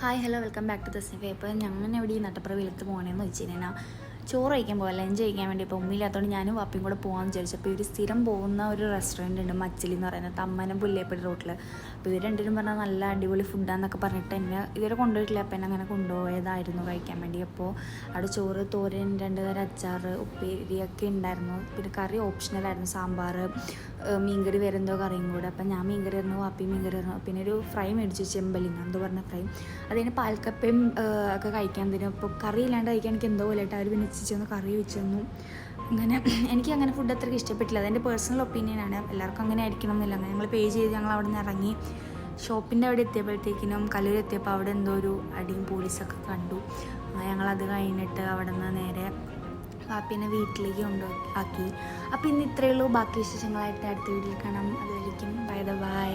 Hi hello welcome back to Tasnifa. ഇപ്പോൾ ഞങ്ങൾ എവിടെ ഈ നട്ടപ്പുറവിലത്ത് പോകണമെന്ന് വെച്ച് കഴിഞ്ഞാൽ ചോറ് കഴിക്കാൻ പോകാം, ലഞ്ച് കഴിക്കാൻ വേണ്ടി. ഇപ്പോൾ ഉമ്മയില്ലാത്തതുകൊണ്ട് ഞാനും വാപ്പയും കൂടെ പോകാമെന്ന് വിചാരിച്ചു. അപ്പോൾ ഇവർ സ്ഥിരം പോകുന്ന ഒരു റെസ്റ്റോറൻറ്റ് ഉണ്ട്, മച്ചിലി എന്ന് പറയുന്നത്, തമ്മനം പുല്ലേപ്പടി റോട്ടിൽ. അപ്പോൾ ഇവർ രണ്ടുപേരും പറഞ്ഞാൽ നല്ല അടിപൊളി ഫുഡാന്നൊക്കെ പറഞ്ഞിട്ട് എന്നെ ഇതുവരെ കൊണ്ടുപോയിട്ടില്ല. അപ്പോൾ എന്നെ അങ്ങനെ കൊണ്ടുപോയതായിരുന്നു കഴിക്കാൻ വേണ്ടി. അപ്പോൾ അവിടെ ചോറ്, തോരൻ, 2 തരം അച്ചാർ, ഉപ്പേരിയൊക്കെ ഉണ്ടായിരുന്നു. പിന്നെ കറി ഓപ്ഷണലായിരുന്നു, സാമ്പാർ, മീൻകറി, വേറെ എന്തോ കറിയും കൂടെ. അപ്പം ഞാൻ മീൻകറി ആയിരുന്നു, വാപ്പി മീൻകറി ആയിരുന്നു. പിന്നെ ഒരു ഫ്രൈ മേടിച്ചു, ചെമ്പല്ലിന് എന്തോ പറഞ്ഞ ഫ്രൈ. അതിന് പാൽക്കപ്പയും ഒക്കെ കഴിക്കാൻ തരും. അപ്പോൾ കറി ഇല്ലാണ്ട് കഴിക്കാൻ എനിക്ക് എന്തോ പോലെ ആയിട്ട് അവർ പിന്നെ ഒന്ന് കറി വെച്ച് തന്നു. അങ്ങനെ എനിക്ക് അങ്ങനെ ഫുഡ് അത്രയ്ക്ക് ഇഷ്ടപ്പെട്ടില്ല. അതെൻ്റെ പേഴ്സണൽ ഒപ്പീനിയനാണ്, എല്ലാവർക്കും അങ്ങനെ ആയിരിക്കണം എന്നില്ല. അങ്ങനെ ഞങ്ങൾ പേ ചെയ്ത് ഞങ്ങൾ അവിടെ നിന്ന് ഇറങ്ങി. ഷോപ്പിൻ്റെ അവിടെ എത്തിയപ്പോഴത്തേക്കിനും കല്ലൂർ എത്തിയപ്പോൾ അവിടെ എന്തോ ഒരു അടിയും പോലീസൊക്കെ കണ്ടു. ഞങ്ങളത് കഴിഞ്ഞിട്ട് അവിടെ നിന്ന് നേരെ വാപ്പിനെ വീട്ടിലേക്ക് കൊണ്ടുപോയി ആക്കി. അപ്പോൾ ഇന്ന് ഇത്രയേ ഉള്ളൂ. ബാക്കി വിശേഷങ്ങളായിട്ട് അടുത്ത വീഡിയോയിൽ കാണാം. അതുവരെയും ബൈ.